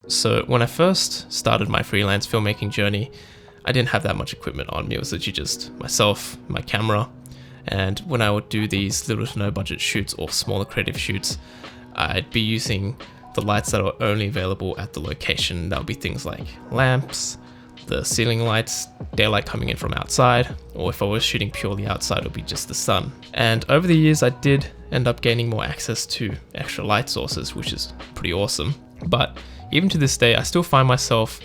So when I first started my freelance filmmaking journey, I didn't have that much equipment on me. It was literally just myself, my camera, and when I would do these little to no budget shoots or smaller creative shoots, I'd be using the lights that are only available at the location. That would be things like lamps, the ceiling lights, daylight coming in from outside, or if I was shooting purely outside, it would be just the sun. And over the years, I did end up gaining more access to extra light sources, which is pretty awesome. But even to this day, I still find myself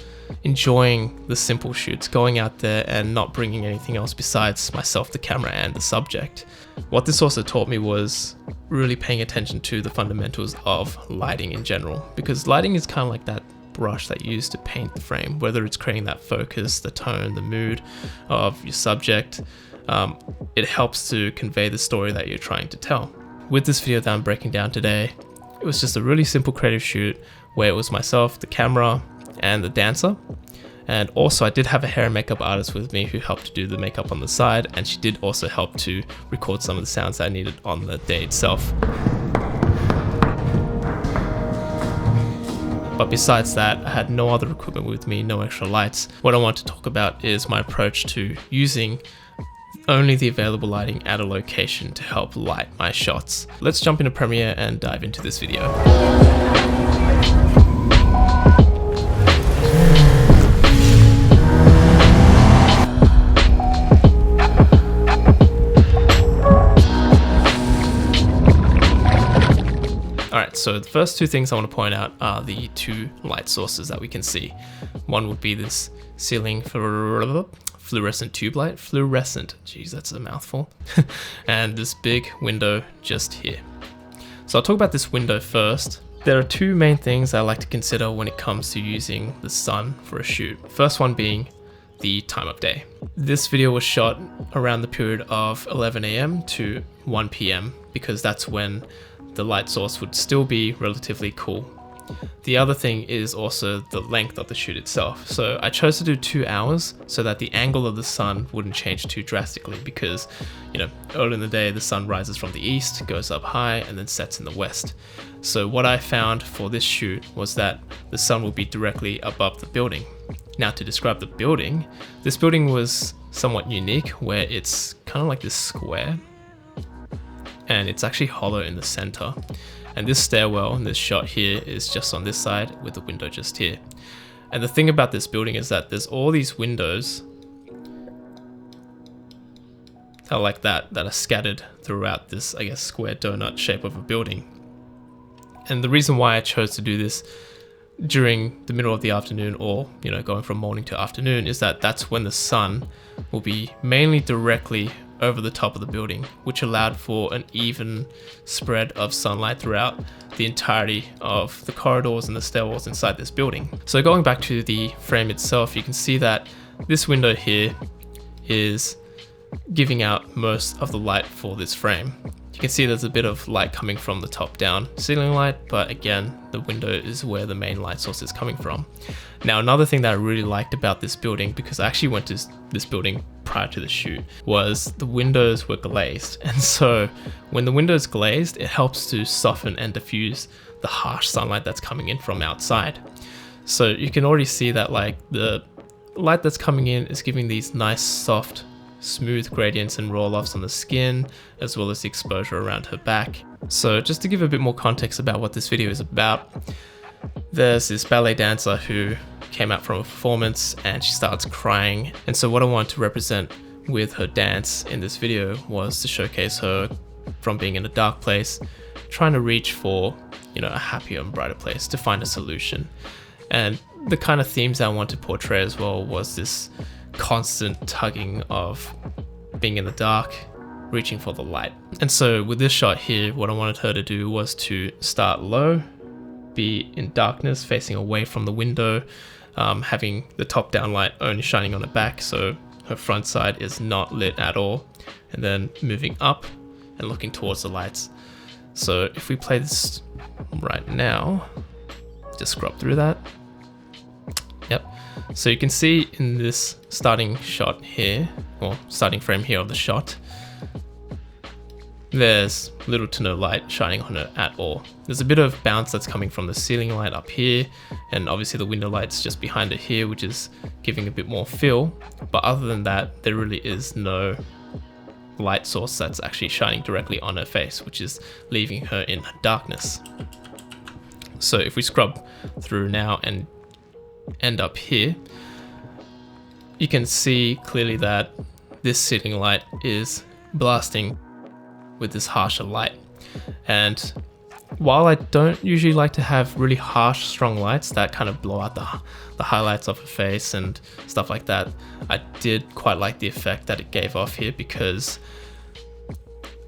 enjoying the simple shoots, going out there and not bringing anything else besides myself, the camera, and the subject. What this also taught me was really paying attention to the fundamentals of lighting in general, because lighting is kind of like that brush that you use to paint the frame, whether it's creating that focus, the tone, the mood of your subject. It helps to convey the story that you're trying to tell. With this video that I'm breaking down today, it was just a really simple creative shoot where it was myself, the camera, and the dancer. And also I did have a hair and makeup artist with me who helped to do the makeup on the side, and she did also help to record some of the sounds that I needed on the day itself. But besides that, I had no other equipment with me, no extra lights. What I want to talk about is my approach to using only the available lighting at a location to help light my shots. Let's jump into Premiere and dive into this video. Alright, so the first two things I want to point out are the two light sources that we can see. One would be this ceiling fluorescent tube light. Fluorescent, geez, that's a mouthful. And this big window just here. So I'll talk about this window first. There are two main things I like to consider when it comes to using the sun for a shoot. First one being the time of day. This video was shot around the period of 11 AM to 1 PM because that's when the light source would still be relatively cool. The other thing is also the length of the shoot itself. So I chose to do 2 hours so that the angle of the sun wouldn't change too drastically because, early in the day, the sun rises from the east, goes up high, and then sets in the west. So what I found for this shoot was that the sun would be directly above the building. Now to describe the building, this building was somewhat unique where it's kind of like this square, and it's actually hollow in the center. And this stairwell in this shot here is just on this side with the window just here. And the thing about this building is that there's all these windows that are like that are scattered throughout this, I guess, square donut shape of a building. And the reason why I chose to do this during the middle of the afternoon or, going from morning to afternoon is that that's when the sun will be mainly directly over the top of the building, which allowed for an even spread of sunlight throughout the entirety of the corridors and the stairwells inside this building. So going back to the frame itself, you can see that this window here is giving out most of the light for this frame. You can see there's a bit of light coming from the top down ceiling light, but again, the window is where the main light source is coming from. Now, another thing that I really liked about this building, because I actually went to this building prior to the shoot, was the windows were glazed. And so when the window is glazed, it helps to soften and diffuse the harsh sunlight that's coming in from outside. So you can already see that the light that's coming in is giving these nice soft smooth gradients and roll-offs on the skin, as well as the exposure around her back. So just to give a bit more context about what this video is about, there's this ballet dancer who came out from a performance and she starts crying. And so what I wanted to represent with her dance in this video was to showcase her from being in a dark place, trying to reach for, a happier and brighter place to find a solution. And the kind of themes I want to portray as well was this constant tugging of being in the dark, reaching for the light. And so with this shot here, what I wanted her to do was to start low, be in darkness, facing away from the window, having the top down light only shining on her back, so her front side is not lit at all, and then moving up and looking towards the lights. So if we play this right now, just scrub through that. Yep. So you can see in this starting shot here, or starting frame here of the shot, there's little to no light shining on it at all. There's a bit of bounce that's coming from the ceiling light up here, and obviously the window light's just behind it here, which is giving a bit more fill. But other than that, there really is no light source that's actually shining directly on her face, which is leaving her in darkness. So if we scrub through now and end up here, you can see clearly that this ceiling light is blasting with this harsher light. And while I don't usually like to have really harsh, strong lights that kind of blow out the highlights of her face and stuff like that, I did quite like the effect that it gave off here, because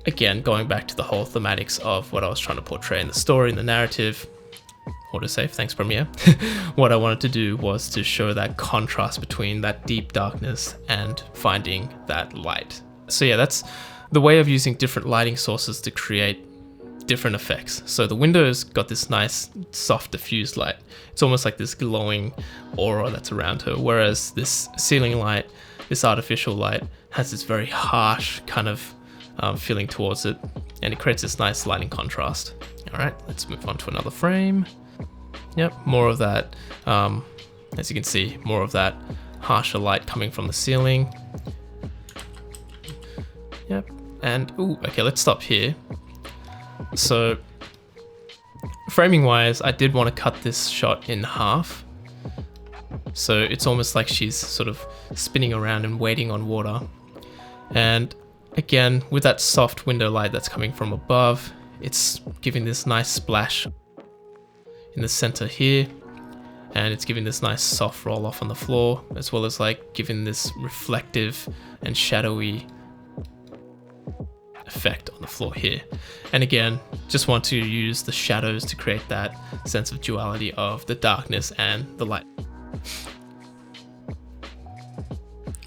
again, going back to the whole thematics of what I was trying to portray in the story, in the narrative, autosave, thanks Premiere, what I wanted to do was to show that contrast between that deep darkness and finding that light. So yeah, that's the way of using different lighting sources to create different effects. So the window's got this nice soft diffused light. It's almost like this glowing aura that's around her, whereas this ceiling light, this artificial light, has this very harsh kind of feeling towards it, and it creates this nice lighting contrast. All right, let's move on to another frame. Yep, more of that, as you can see, more of that harsher light coming from the ceiling. Yep, and ooh, okay, let's stop here. So framing wise, I did want to cut this shot in half. So it's almost like she's sort of spinning around and waiting on water. And again, with that soft window light that's coming from above, it's giving this nice splash in the center here. And it's giving this nice soft roll off on the floor, as well as like giving this reflective and shadowy effect on the floor here. And again, just want to use the shadows to create that sense of duality of the darkness and the light.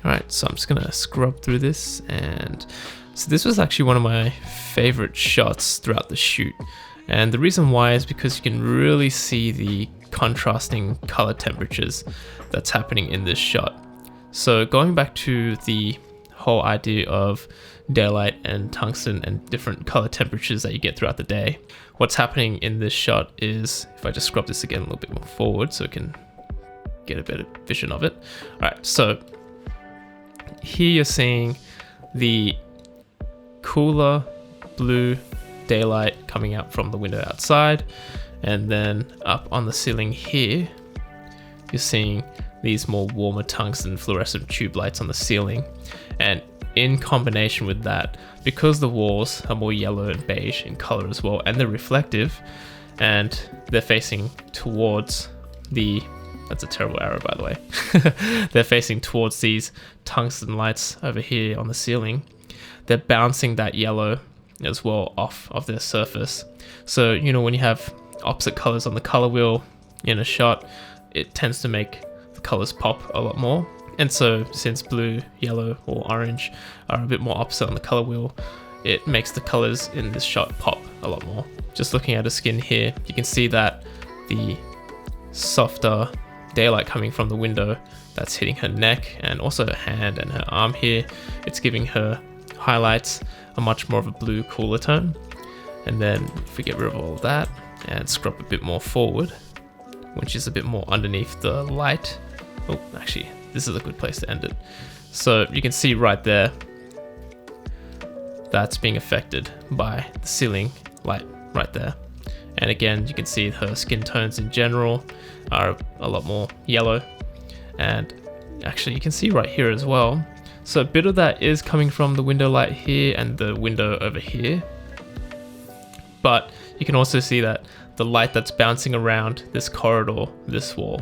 Alright, so I'm just gonna scrub through this, and so this was actually one of my favorite shots throughout the shoot. And the reason why is because you can really see the contrasting color temperatures that's happening in this shot. So going back to the whole idea of daylight and tungsten and different color temperatures that you get throughout the day, what's happening in this shot is, if I just scrub this again a little bit more forward so we can get a better vision of it. All right, so here you're seeing the cooler blue daylight coming out from the window outside, and then up on the ceiling here you're seeing these more warmer tungsten fluorescent tube lights on the ceiling. And in combination with that, because the walls are more yellow and beige in color as well, and they're reflective, and they're facing towards the, that's a terrible arrow by the way, they're facing towards these tungsten lights over here on the ceiling, they're bouncing that yellow as well off of their surface. So, you know, when you have opposite colors on the color wheel in a shot, it tends to make the colors pop a lot more. And so since blue, yellow, or orange are a bit more opposite on the color wheel, it makes the colors in this shot pop a lot more. Just looking at her skin here, you can see that the softer daylight coming from the window that's hitting her neck and also her hand and her arm here, it's giving her highlights a much more of a blue, cooler tone. And then if we get rid of all of that and scrub a bit more forward, which is a bit more underneath the light. Oh, actually, this is a good place to end it. So you can see right there, that's being affected by the ceiling light right there. And again, you can see her skin tones in general are a lot more yellow. And actually you can see right here as well. So a bit of that is coming from the window light here and the window over here. But you can also see that the light that's bouncing around this corridor, this wall,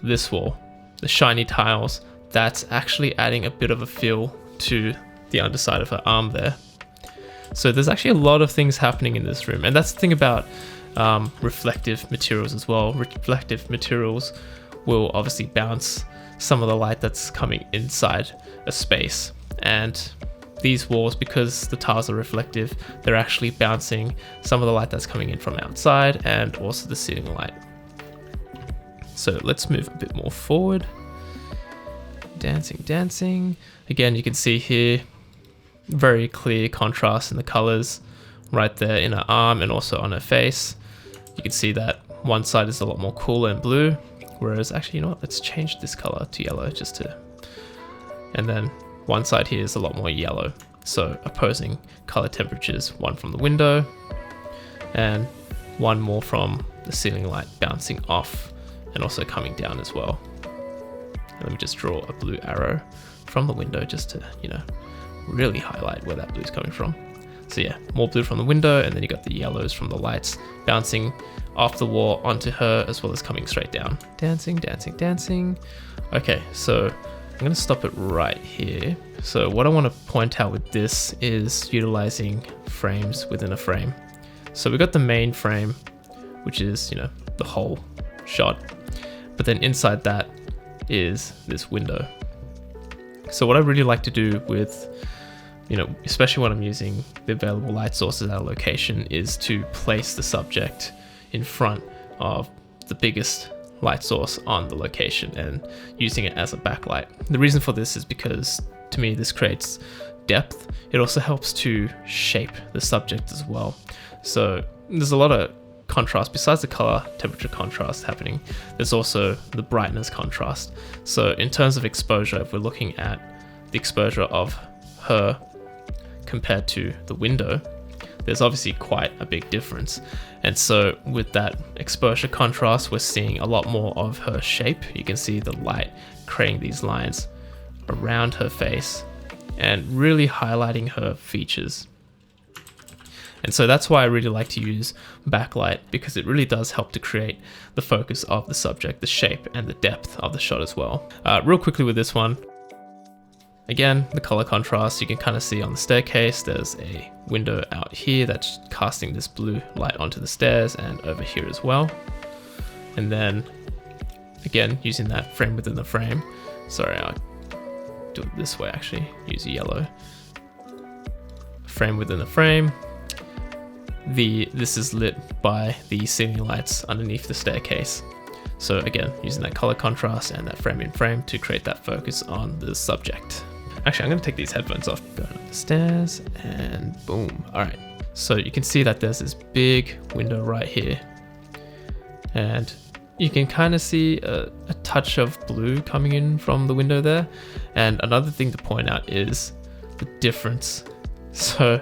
the shiny tiles, that's actually adding a bit of a feel to the underside of her arm there. So there's actually a lot of things happening in this room. And that's the thing about reflective materials as well. Reflective materials will obviously bounce some of the light that's coming inside a space. And these walls, because the tiles are reflective, they're actually bouncing some of the light that's coming in from outside and also the ceiling light. So let's move a bit more forward. Dancing. Again, you can see here, very clear contrast in the colors right there in her arm and also on her face. You can see that one side is a lot more cooler and blue, whereas actually, you know what, let's change this color to yellow just to, and then one side here is a lot more yellow. So opposing color temperatures, one from the window and one more from the ceiling light bouncing off and also coming down as well. And let me just draw a blue arrow from the window just to, you know, really highlight where that blue is coming from. So yeah, more blue from the window, and then you got the yellows from the lights bouncing off the wall onto her as well as coming straight down. Dancing, dancing, dancing. Okay, so I'm gonna stop it right here. So what I want to point out with this is utilizing frames within a frame. So we got the main frame, which is, you know, the whole shot, but then inside that is this window. So what I really like to do with, you know, especially when I'm using the available light sources at a location, is to place the subject in front of the biggest light source on the location and using it as a backlight. The reason for this is because to me this creates depth. It also helps to shape the subject as well. So there's a lot of contrast besides the color temperature contrast happening. There's also the brightness contrast. So in terms of exposure, if we're looking at the exposure of her compared to the window, there's obviously quite a big difference. And so with that exposure contrast, we're seeing a lot more of her shape. You can see the light creating these lines around her face and really highlighting her features. And so that's why I really like to use backlight, because it really does help to create the focus of the subject, the shape and the depth of the shot as well. Real quickly with this one, again, the color contrast, you can kind of see on the staircase, there's a window out here that's casting this blue light onto the stairs and over here as well. And then again, using that frame within the frame, sorry, I'll do it this way actually, use a yellow. Frame within the frame. This is lit by the ceiling lights underneath the staircase. So again, using that color contrast and that frame in frame to create that focus on the subject. Actually, I'm gonna take these headphones off, go down the stairs and boom. All right, so you can see that there's this big window right here. And you can kind of see a touch of blue coming in from the window there. And another thing to point out is the difference. So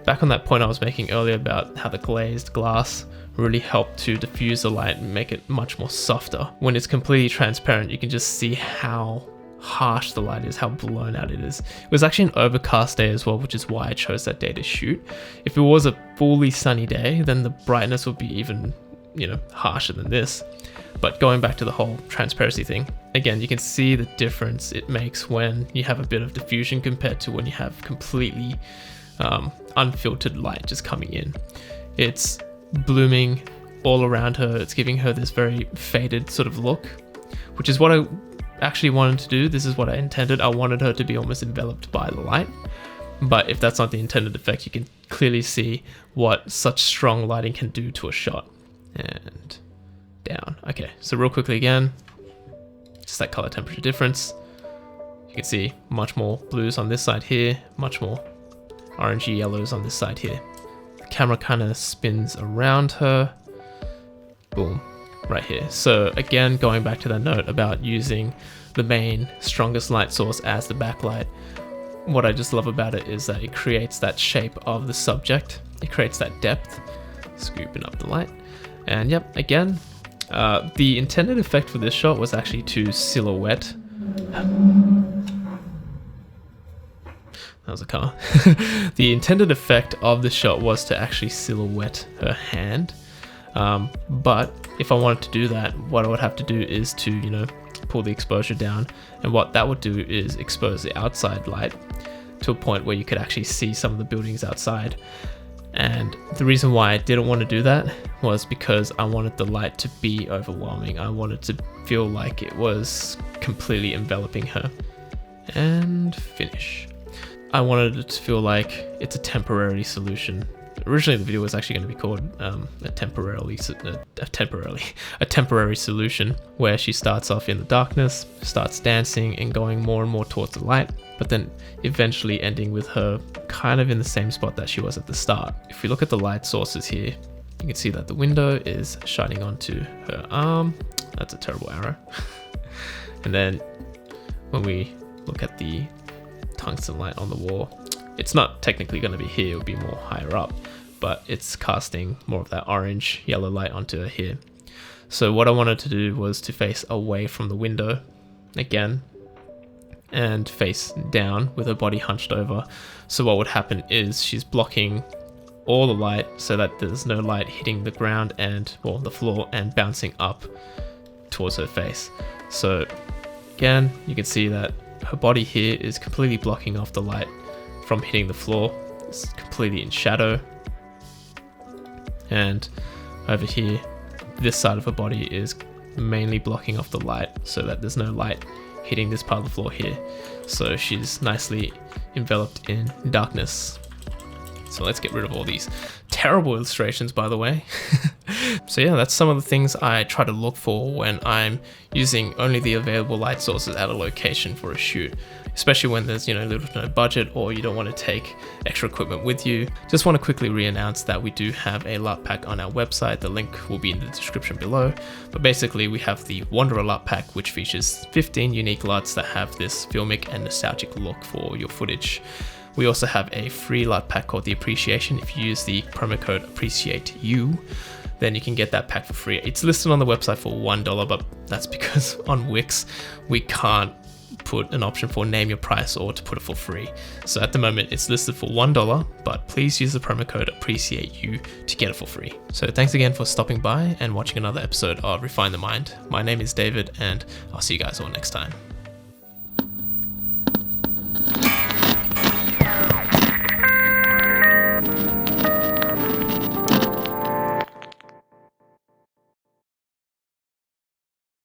back on that point I was making earlier about how the glazed glass really helped to diffuse the light and make it much more softer. When it's completely transparent, you can just see how harsh the light is, how blown out it is. It was actually an overcast day as well, which is why I chose that day to shoot. If it was a fully sunny day, then the brightness would be even, you know, harsher than this. But going back to the whole transparency thing, again, you can see the difference it makes when you have a bit of diffusion compared to when you have completely unfiltered light just coming in. It's blooming all around her. It's giving her this very faded sort of look, which is what I actually wanted to do. This is what I intended. I wanted her to be almost enveloped by the light. But if that's not the intended effect, you can clearly see what such strong lighting can do to a shot. And down. Okay, so real quickly again, just that color temperature difference. You can see much more blues on this side here, much more orangey yellows on this side here. The camera kind of spins around her. Boom, right here. So again, going back to that note about using the main strongest light source as the backlight, what I just love about it is that it creates that shape of the subject. It creates that depth. Scooping up the light. And yep, again, the intended effect for this shot was actually to silhouette. That was a car. The intended effect of the shot was to actually silhouette her hand. But if I wanted to do that, what I would have to do is to, you know, pull the exposure down. And what that would do is expose the outside light to a point where you could actually see some of the buildings outside. And the reason why I didn't want to do that was because I wanted the light to be overwhelming. I wanted to feel like it was completely enveloping her. And finish. I wanted it to feel like it's a temporary solution. Originally the video was actually going to be called a temporary solution, where she starts off in the darkness, starts dancing and going more and more towards the light, but but then eventually ending with her kind of in the same spot that she was at the start. If we look at the light sources here, you can see that the window is shining onto her arm. That's a terrible arrow. And then when we look at the tungsten light on the wall, it's not technically going to be here, it would be more higher up, but it's casting more of that orange yellow light onto her here. So what I wanted to do was to face away from the window again and face down with her body hunched over. So what would happen is she's blocking all the light so that there's no light hitting the ground and, well, the floor and bouncing up towards her face. So again, you can see that her body here is completely blocking off the light from hitting the floor. It's completely in shadow. And over here, this side of her body is mainly blocking off the light so that there's no light hitting this part of the floor here. So she's nicely enveloped in darkness. So let's get rid of all these terrible illustrations, by the way. So yeah, that's some of the things I try to look for when I'm using only the available light sources at a location for a shoot, especially when there's, you know, little to no budget or you don't want to take extra equipment with you. Just want to quickly re-announce that we do have a LUT pack on our website. The link will be in the description below. But basically we have the Wanderer LUT pack, which features 15 unique LUTs that have this filmic and nostalgic look for your footage. We also have a free LUT pack called the Appreciation. If you use the promo code APPRECIATEYOU, then you can get that pack for free. It's listed on the website for $1, but that's because on Wix, we can't put an option for name your price or to put it for free. So at the moment it's listed for $1, but please use the promo code APPRECIATEYOU to get it for free. So thanks again for stopping by and watching another episode of Refine the Mind. My name is David and I'll see you guys all next time.